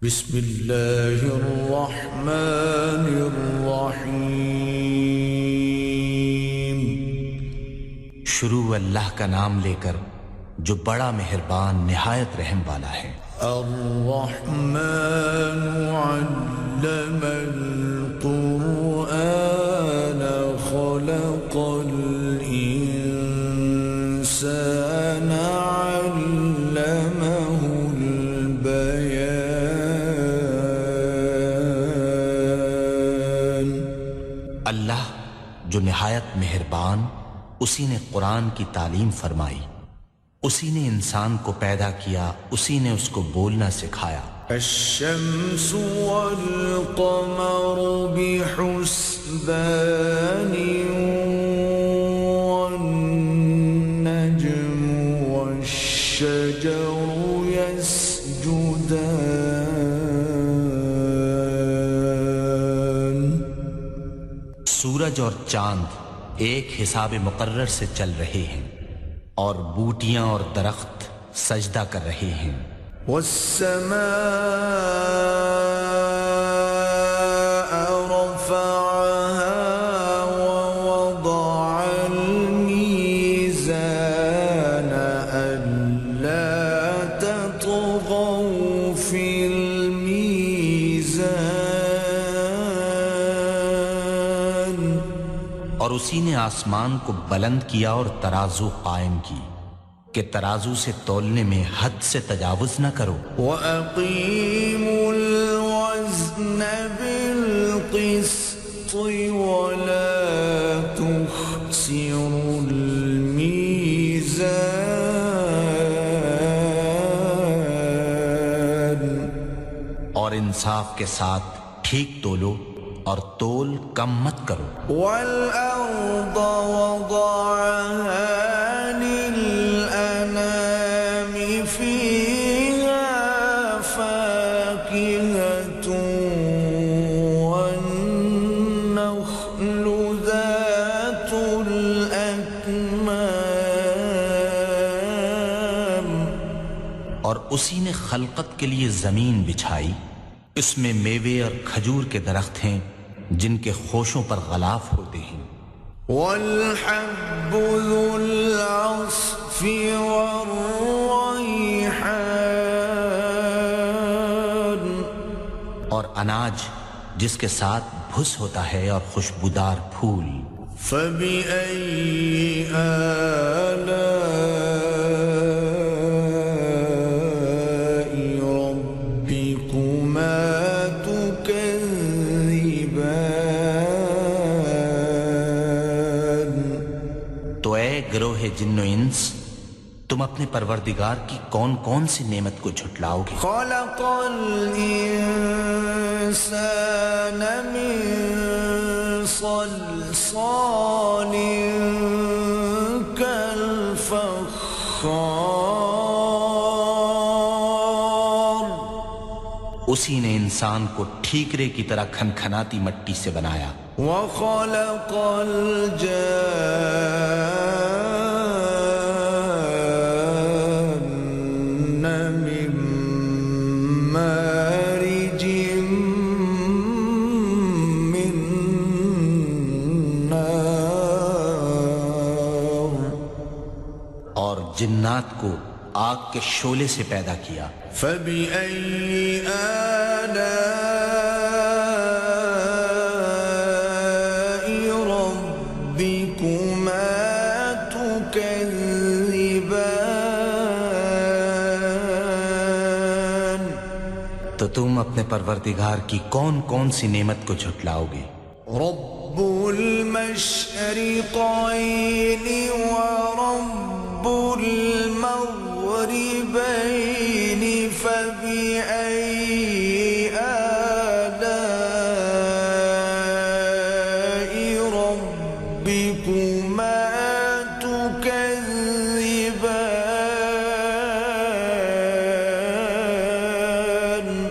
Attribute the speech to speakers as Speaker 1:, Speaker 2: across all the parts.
Speaker 1: بسم اللہ الرحمن الرحیم۔
Speaker 2: شروع اللہ کا نام لے کر جو بڑا مہربان نہایت رحم والا ہے۔
Speaker 1: الرحمن علم القرآن خلق الإنسان علمه البيان۔
Speaker 2: اللہ جو نہایت مہربان، اسی نے قرآن کی تعلیم فرمائی، اسی نے انسان کو پیدا کیا، اسی نے اس کو بولنا سکھایا۔
Speaker 1: الشمس والقمر بحسبان والنجم والشجر يسجدان۔
Speaker 2: سورج اور چاند ایک حساب مقرر سے چل رہے ہیں، اور بوٹیاں اور درخت سجدہ کر رہے ہیں۔
Speaker 1: والسماء رفعها ووضع الميزان ألا تطغوا في الميزان۔
Speaker 2: اور اسی نے آسمان کو بلند کیا اور ترازو قائم کی کہ ترازو سے تولنے میں حد سے تجاوز نہ کرو۔
Speaker 1: وَأَقِيمُوا الْوَزْنَ بِالْقِسْطِ وَلَا تُخْسِرُوا الْمِيزَانَ۔
Speaker 2: اور انصاف کے ساتھ ٹھیک تولو اور تول کم مت کرو۔
Speaker 1: وَالْأَرْضَ وَضَعَهَا لِلْأَنَامِ فِيهَا فَاكِهَةٌ وَالنَّخْلُ ذَاتُ الْأَكْمَامِ۔
Speaker 2: اور اسی نے خلقت کے لیے زمین بچھائی، اس میں میوے اور کھجور کے درخت ہیں جن کے خوشوں پر غلاف ہوتے ہیں۔
Speaker 1: وَالْحَبُّ ذُو الْعَصْفِ وَالرَّيْحَانُ۔
Speaker 2: اور اناج جس کے ساتھ بھس ہوتا ہے اور خوشبودار پھول۔
Speaker 1: فَبِأَيِّ آلَاءِ رَبِّكُمَا تُكَذِّبَانِ۔
Speaker 2: تو اے گروہ جن و انس، تم اپنے پروردگار کی کون کون سی نعمت کو جھٹلاؤ گے؟
Speaker 1: خَلَقَ الْإِنسَانَ مِنْ صَلْصَالٍ كَالْفَخَّارِ۔
Speaker 2: اسی نے انسان کو ٹھیکرے کی طرح کھنکھناتی مٹی سے بنایا۔
Speaker 1: وَخَلَقَ الْجَانَّ مِن مَّارِجٍ مِّن نَّارٍ۔
Speaker 2: اور جنات کو آگ کے شعلے سے پیدا کیا۔
Speaker 1: فَبِأَيِّ آلَاءِ رَبِّكُمَا تُكَذِّبَانِ۔
Speaker 2: تو تم اپنے پروردگار کی کون کون سی نعمت کو جھٹلاؤ گے؟
Speaker 1: رب المشرقين ورب المغربين فبأي آلاء ربكما تكذبان۔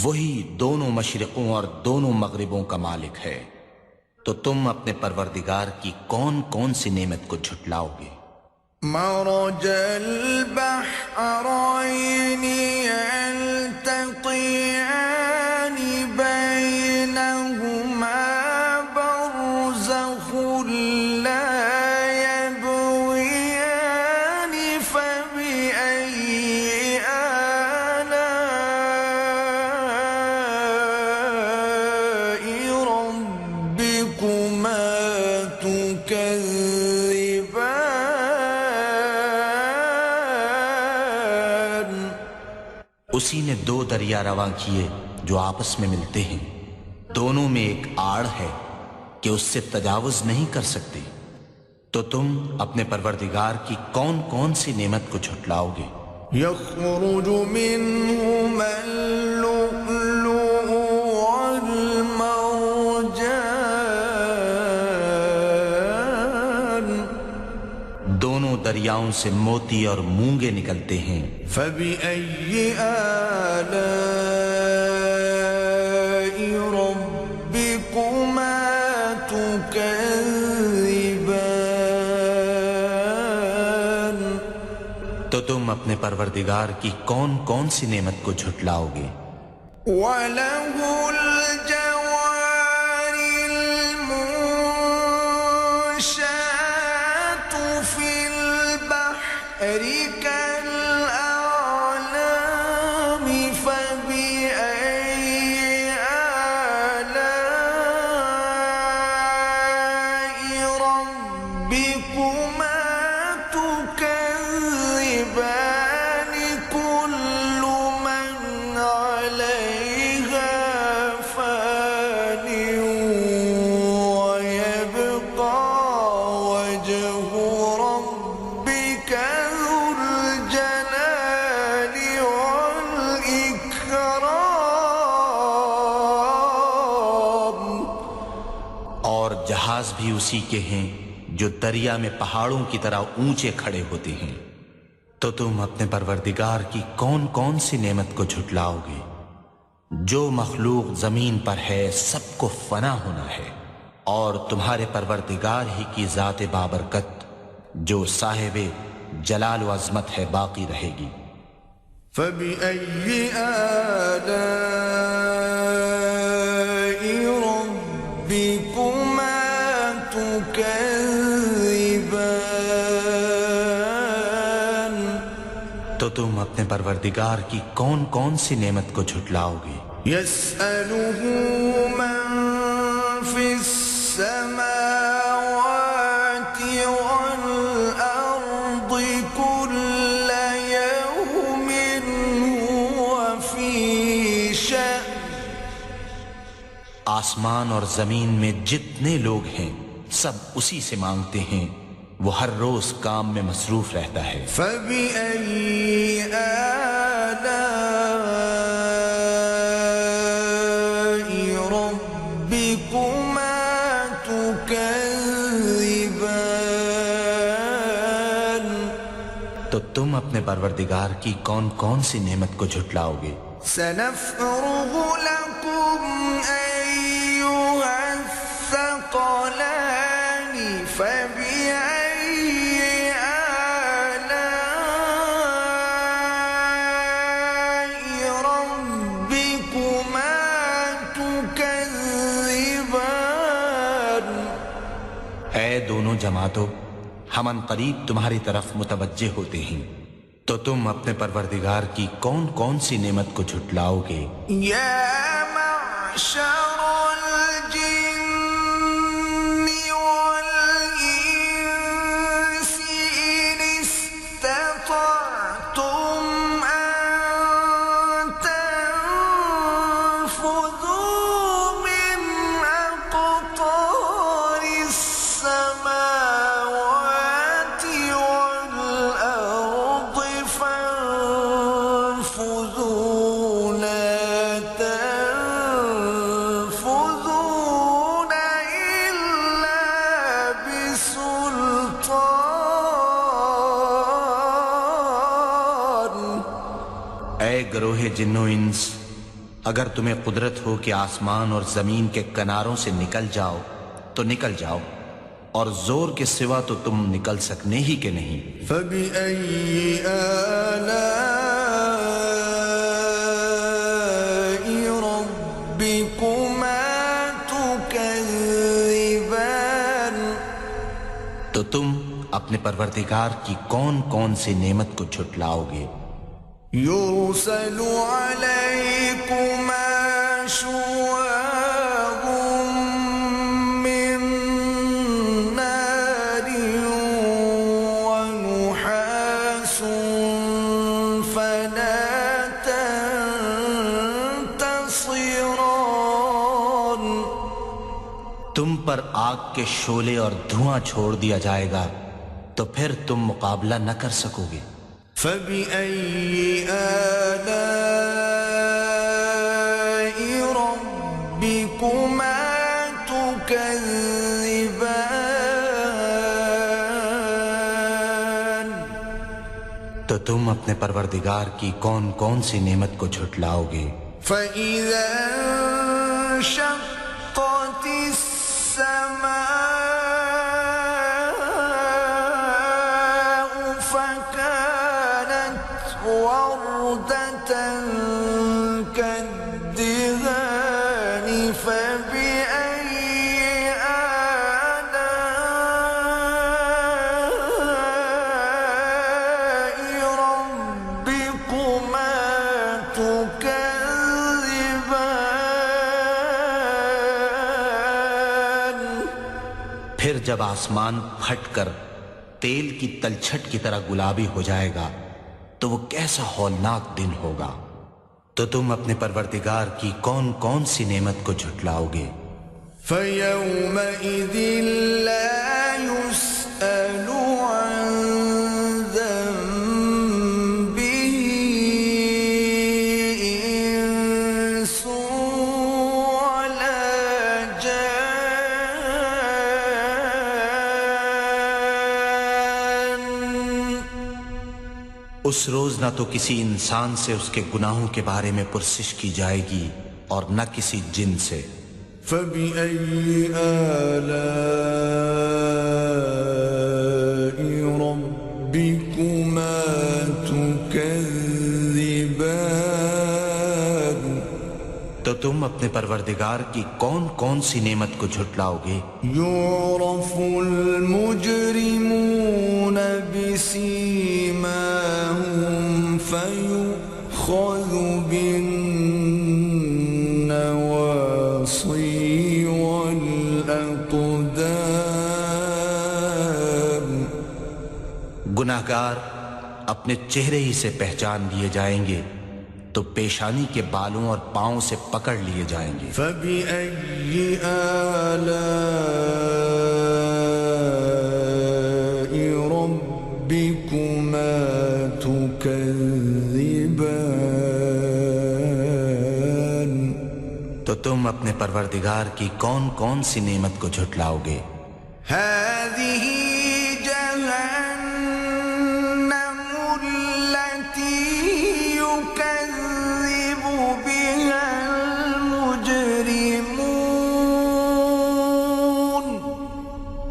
Speaker 2: وہی دونوں مشرقوں اور دونوں مغربوں کا مالک ہے، تو تم اپنے پروردگار کی کون کون سی نعمت کو جھٹلاؤ گے؟
Speaker 1: مرج البحرين يلتقيان
Speaker 2: اسی نے دو دریا رواں کیے جو آپس میں ملتے ہیں، دونوں میں ایک آڑ ہے کہ اس سے تجاوز نہیں کر سکتے، تو تم اپنے پروردگار کی کون کون سی نعمت کو جھٹلاؤ گے؟
Speaker 1: يخرج منهما اللؤلؤ والمرجان
Speaker 2: دونوں دریاؤں سے موتی اور مونگے نکلتے ہیں،
Speaker 1: فبأي آلاء ربكما تكذبان
Speaker 2: تو تم اپنے پروردگار کی کون کون سی نعمت کو جھٹلاؤ گے؟
Speaker 1: وَلَهُ الْجَوَارِ الْمُنشَآتُ فِي الْبَحْرِ كَالْأَعْلَامِ فَبِأَيِّ آلَاءِ رَبِّكُمَا تُكَذِّبَانِ كُلُّ مَنْ عَلَيْهَا فَانٍ وَيَبْقَى وَجْهُ رَبِّكَ ذُو الْجَلَالِ وَالْإِكْرَامِ
Speaker 2: اور جہاز بھی اسی کے ہیں جو دریا میں پہاڑوں کی طرح اونچے کھڑے ہوتے ہیں، تو تم اپنے پروردگار کی کون کون سی نعمت کو جھٹلاؤ گے؟ جو مخلوق زمین پر ہے سب کو فنا ہونا ہے، اور تمہارے پروردگار ہی کی ذات بابرکت جو صاحب جلال و عظمت ہے باقی رہے گی۔
Speaker 1: فَبِأَيِّ آلَاءِ رَبِّكُمَا تُكَذِّبَانِ
Speaker 2: تو تم اپنے پروردگار کی کون کون سی نعمت کو جھٹلاؤ گے؟
Speaker 1: يَسْأَلُهُ مَن فِي السَّمَاوَاتِ وَالْأَرْضِ كُلَّ يَوْمٍ هُوَ فِي شَأْنٍ
Speaker 2: آسمان اور زمین میں جتنے لوگ ہیں سب اسی سے مانگتے ہیں، وہ ہر روز کام میں مصروف رہتا ہے۔
Speaker 1: فَبِأَيِّ آلَاءِ رَبِّكُمَا تُكَذِّبَانِ
Speaker 2: تو تم اپنے پروردگار کی کون کون سی نعمت کو جھٹلاؤ گے؟
Speaker 1: سَنَفْرُغُ لَكُمْ أَيُّهَ الثَّقَلَانِ فَبِأَيِّ آلَاءِ رَبِّكُمَا تُكَذِّبَانِ
Speaker 2: اے دونوں جماعتوں، ہم ان قریب تمہاری طرف متوجہ ہوتے ہیں، تو تم اپنے پروردگار کی کون کون سی نعمت کو جھٹلاؤ گے؟
Speaker 1: يا معشر الجن والإنس إن استطعتم أن تنفذوا من أقطار السماوات والأرض فانفذوا لا تنفذون إلا بسلطان
Speaker 2: اے گروہ جن و انس، اگر تمہیں قدرت ہو کہ آسمان اور زمین کے کناروں سے نکل جاؤ تو نکل جاؤ، اور زور کے سوا تو تم نکل سکنے ہی کہ نہیں۔
Speaker 1: فَبِأَيِّ آلَاءِ رَبِّكُمَا تُكَذِّبَانِ
Speaker 2: تو تم اپنے پروردگار کی کون کون سی نعمت کو جھٹلاؤ گے؟
Speaker 1: يُرْسَلُ عَلَيْكُمَا شُوَاظٌ مِّن نَّارٍ وَنُحَاسٌ فَلَا
Speaker 2: تم پر آگ کے شعلے اور دھواں چھوڑ دیا جائے گا تو پھر تم مقابلہ نہ کر سکو گے۔
Speaker 1: فَبِأَيِّ آلَاءِ رَبِّكُمَا تُكَذِّبَانِ،
Speaker 2: تو تم اپنے پروردگار کی کون کون سی نعمت کو جھٹلاؤ گے؟
Speaker 1: فَإِذَا انشَقَّتِ السَّمَاءُ فَكَانَتْ وَرْدَةً كَالدِّهَانِ فَبِأَيِّ آلَاءِ رَبِّكُمَا تُكَذِّبَانِ۔
Speaker 2: پھر جب آسمان پھٹ کر تیل کی تلچھٹ کی طرح گلابی ہو جائے گا تو وہ کیسا ہولناک دن ہوگا۔ تو تم اپنے پروردگار کی کون کون سی نعمت کو جھٹلاؤ گے؟
Speaker 1: فَيَوْمَئِذٍ لَا يُسْأَلُ عَنْ ذَنبِهِ إِنسٌ وَلَا جَانٌّ۔
Speaker 2: اس روز نہ تو کسی انسان سے اس کے گناہوں کے بارے میں پرسش کی جائے گی اور نہ کسی جن سے۔
Speaker 1: فَبِأَيِّ آلَاءِ رَبِّكُمَا تُكَذِّبَانِ۔
Speaker 2: تو تم اپنے پروردگار کی کون کون سی نعمت کو جھٹلاؤ گے؟
Speaker 1: يُعْرَفُ الْمُجْرِمُونَ بِسِيمَاهُمْ فَيُؤْخَذُ بِالنَّوَاصِي وَالْأَقْدَامِ۔
Speaker 2: گناہگار اپنے چہرے ہی سے پہچان لیے جائیں گے تو پیشانی کے بالوں اور پاؤں سے پکڑ لیے جائیں گے۔
Speaker 1: فَبِأَيِّ آلَاءِ رَبِّكُمَا تُكَذِّبَانِ۔
Speaker 2: تو تم اپنے پروردگار کی کون کون سی نعمت کو جھٹلاؤ گے؟
Speaker 1: هَذِهِ جَهَنَّمُ الَّتِي يُكَذِّبُ بِهَا الْمُجْرِمُونَ۔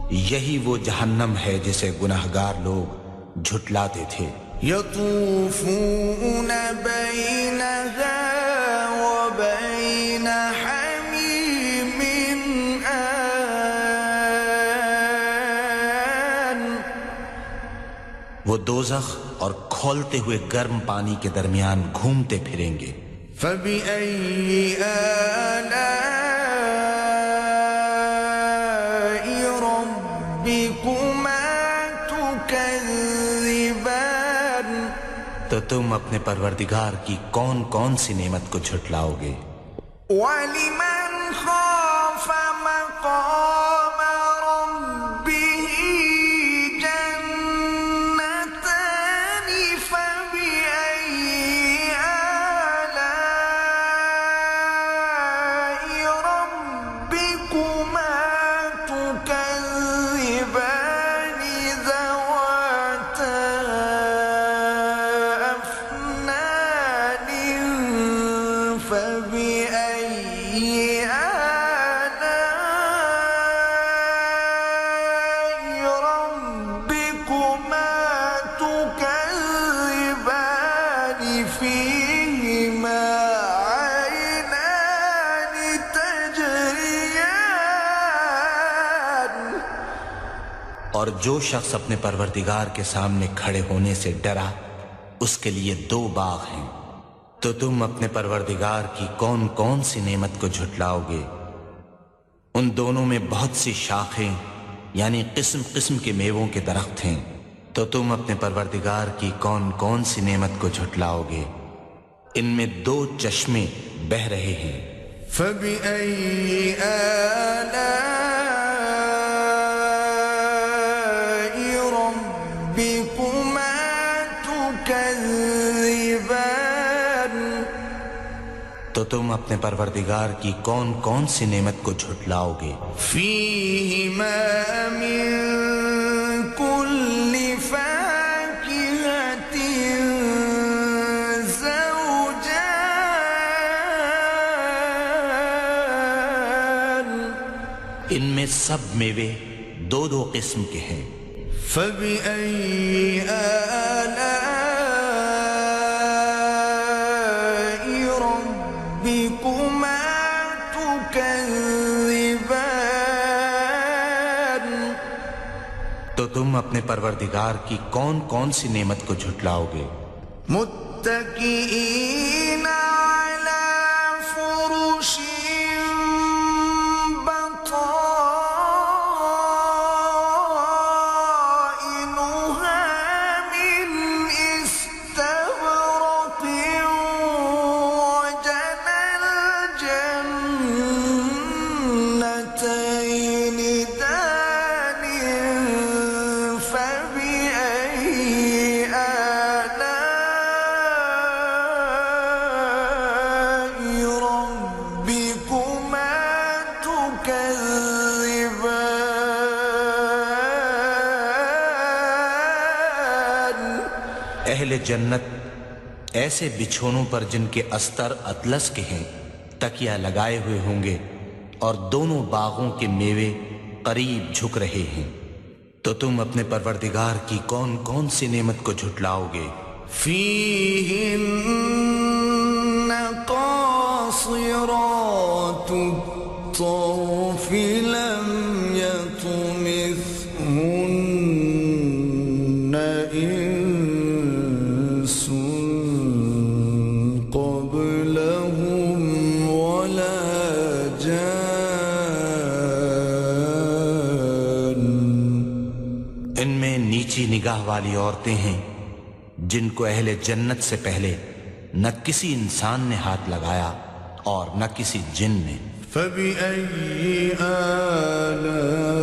Speaker 2: یہی وہ جہنم ہے جسے گناہگار لوگ جھٹلاتے تھے۔
Speaker 1: يَطُوفُونَ بَيْنَهَا وَبَيْنَ حَمِيمٍ آنٍ۔
Speaker 2: وہ دوزخ اور کھولتے ہوئے گرم پانی کے درمیان گھومتے پھریں گے۔
Speaker 1: فَبِأَيِّ آلَاءِ رَبِّكُمَا تُكَذِّبَانِ۔
Speaker 2: تو تم اپنے پروردگار کی کون کون سی نعمت کو جھٹلاؤ گے؟
Speaker 1: وَلِمَنْ خَافَ مَقَامَ رَبِّهِ جَنَّتَانِ فَبِأَيِّ آلَاءِ رَبِّكُمَا تُكَذِّبَانِ ذَوَاتَا أَفْنَانٍ فَبِأَيِّ آلَاءِ رَبِّكُمَا تُكَذِّبَانِ فِيهِمَا عَيْنَانِ تَجْرِيَانِ۔
Speaker 2: اور جو شخص اپنے پروردگار کے سامنے کھڑے ہونے سے ڈرا اس کے لیے دو باغ ہیں۔ تو تم اپنے پروردگار کی کون کون سی نعمت کو جھٹلاؤ گے؟ ان دونوں میں بہت سی شاخیں یعنی قسم قسم کے میووں کے درخت ہیں۔ تو تم اپنے پروردگار کی کون کون سی نعمت کو جھٹلاؤ گے؟ ان میں دو چشمے بہہ رہے ہیں۔
Speaker 1: فَبِأَيِّ آلَاءِ ربكما تكذبان
Speaker 2: تو تم اپنے پروردگار کی کون کون سی نعمت کو جھٹلاؤ گے؟
Speaker 1: فيهما من كل فاكهة زوجان
Speaker 2: ان میں سب میوے دو دو قسم کے ہیں۔
Speaker 1: فبأي آلاء ربكما تكذبان
Speaker 2: تو تم اپنے پروردگار کی کون کون سی نعمت کو جھٹلاؤ گے؟
Speaker 1: متكئين على فرش بطائنها من استبرق وجنى الجنتين دان فبأي آلاء ربكما تكذبان
Speaker 2: اہل جنت ایسے بچھونوں پر جن کے استر اطلس کے ہیں تکیہ لگائے ہوئے ہوں گے اور دونوں باغوں کے میوے قریب جھک رہے ہیں، تو تم اپنے پروردگار کی کون کون سی نعمت کو جھٹلاؤ گے؟
Speaker 1: فيهن قاصرات الطرف لم يطمثهن إنس قبلهم ولا جان
Speaker 2: ان میں نیچی نگاہ والی عورتیں ہیں جن کو اہل جنت سے پہلے نہ کسی انسان نے ہاتھ لگایا اور نہ کسی جن نے۔
Speaker 1: فبأي آلاء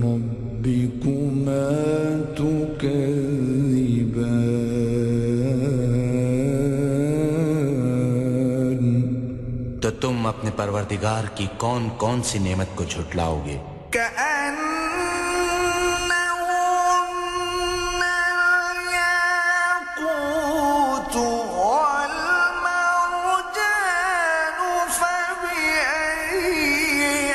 Speaker 1: ربكما تكذبان
Speaker 2: تو تم اپنے پروردگار کی کون کون سی نعمت کو جھٹلاؤ گے؟
Speaker 1: كأنهن الياقوت والمرجان فبأي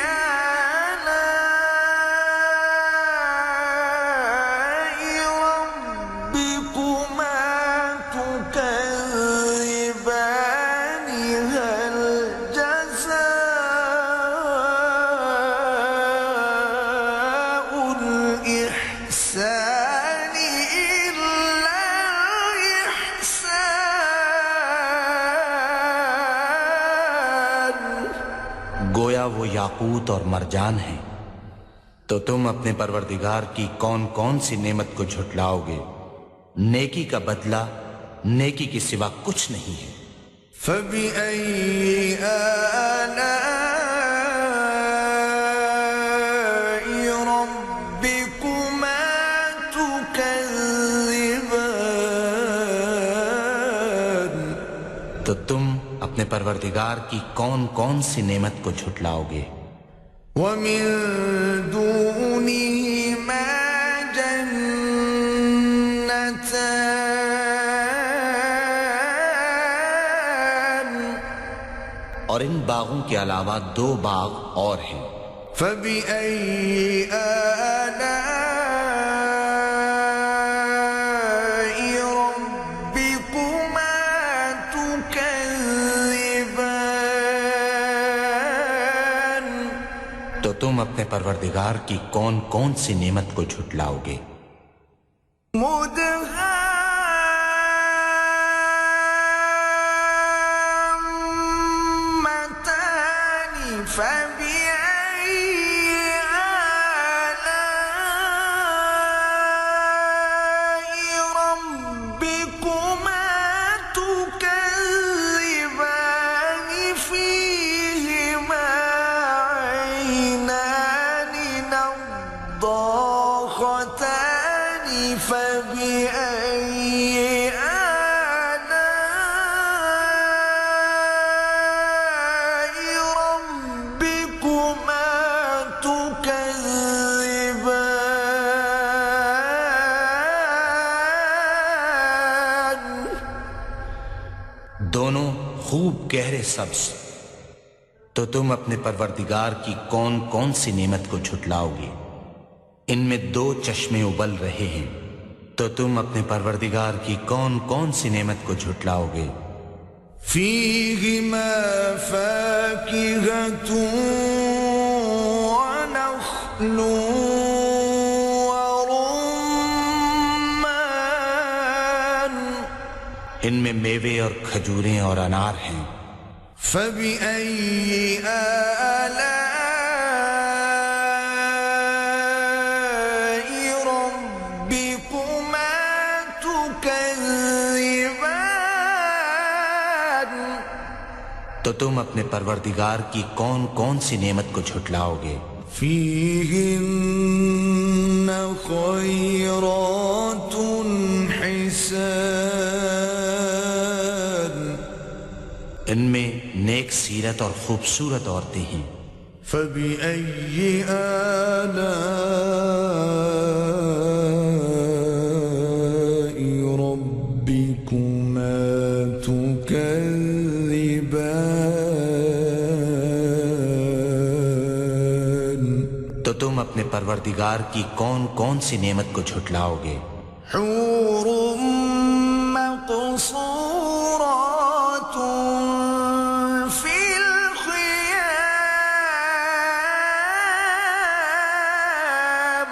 Speaker 1: آلاء ربكما تكذبان هل جزاء الإحسان إلا الإحسان
Speaker 2: گویا وہ یاقوت اور مرجان ہیں، تو تم اپنے پروردگار کی کون کون سی نعمت کو جھٹلاؤ گے؟ نیکی کا بدلہ نیکی کے سوا کچھ نہیں ہے۔
Speaker 1: فبأي آلاء ربكما تكذبان
Speaker 2: تو تم اپنے پروردگار کی کون کون سی نعمت کو جھٹلاؤ گے؟
Speaker 1: ومن دونهما جنتان
Speaker 2: اور ان باغوں کے علاوہ دو باغ اور ہیں۔
Speaker 1: فبأي آلاء ربكما تكذبان
Speaker 2: تو تم اپنے پروردگار کی کون کون سی نعمت کو جھٹلاؤ گے؟
Speaker 1: مدهامتان فبأي آلاء ربكما تكذبان فيهما عينان
Speaker 2: دونوں خوب گہرے سبز، تو تم اپنے پروردگار کی کون کون سی نعمت کو جھٹلاؤ گے؟ ان میں 2 چشمے ابل رہے ہیں، تو تم اپنے پروردگار کی کون کون سی نعمت کو جھٹلاؤ گے؟
Speaker 1: فیہما فاکہۃ ونخل ورمان،
Speaker 2: ان میں میوے اور کھجوریں اور انار ہیں۔
Speaker 1: فبأي آلاء ربكما تكذبان،
Speaker 2: تو تم اپنے پروردگار کی کون کون سی نعمت کو جھٹلاؤ گے؟
Speaker 1: فيهن خيرات حسان،
Speaker 2: ان میں نیک سیرت اور خوبصورت عورتیں ہیں۔
Speaker 1: فبأي آلاء ربكما تكذبان،
Speaker 2: تو تم اپنے پروردگار کی کون کون سی نعمت کو جھٹلاؤ گے؟
Speaker 1: حور مقصورات في الخيام،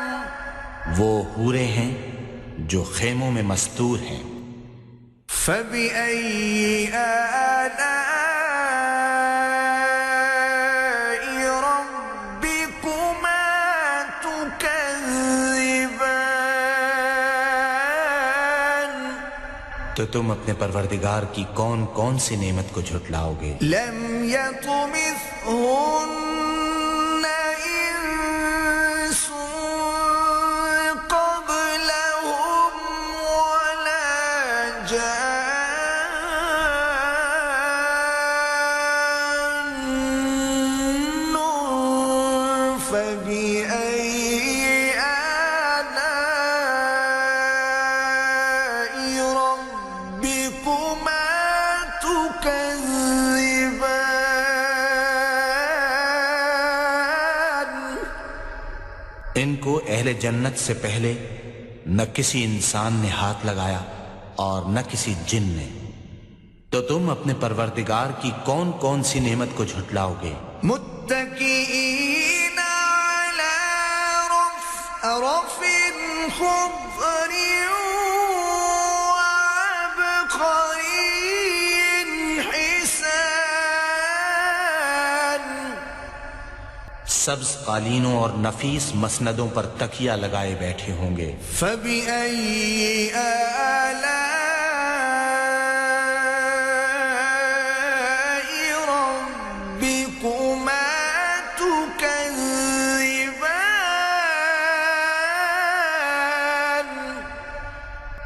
Speaker 2: وہ حوریں ہیں جو خیموں میں مستور ہیں۔
Speaker 1: فبأي آلاء ربكما تكذبان،
Speaker 2: تو تم اپنے پروردگار کی کون کون سی نعمت کو جھٹلاؤ گے؟
Speaker 1: لم يطمثهن إنس قبلهم ولا جان، فبأي آلاء ربكما تكذبان،
Speaker 2: ان کو اہل جنت سے پہلے نہ کسی انسان نے ہاتھ لگایا اور نہ کسی جن نے، تو تم اپنے پروردگار کی کون کون سی نعمت کو جھٹلاؤ گے؟
Speaker 1: متكئين على رفرف خضر وعبقري حسان،
Speaker 2: سبز قالینوں اور نفیس مسندوں پر تکیہ لگائے بیٹھے ہوں گے۔
Speaker 1: فبأي آلاء ربكما تكذبان،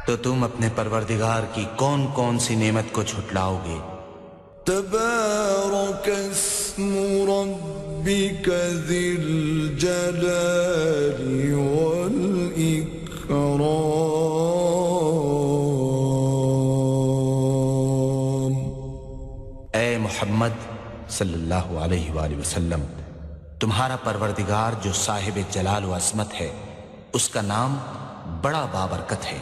Speaker 2: تو تم اپنے پروردگار کی کون کون سی نعمت کو جھٹلاؤ گے؟
Speaker 1: تبارك اسم ربك ذي الجلال والإكرام،
Speaker 2: اے محمد صلی اللہ علیہ وآلہ وسلم، تمہارا پروردگار جو صاحب جلال و عظمت ہے، اس کا نام بڑا بابرکت ہے۔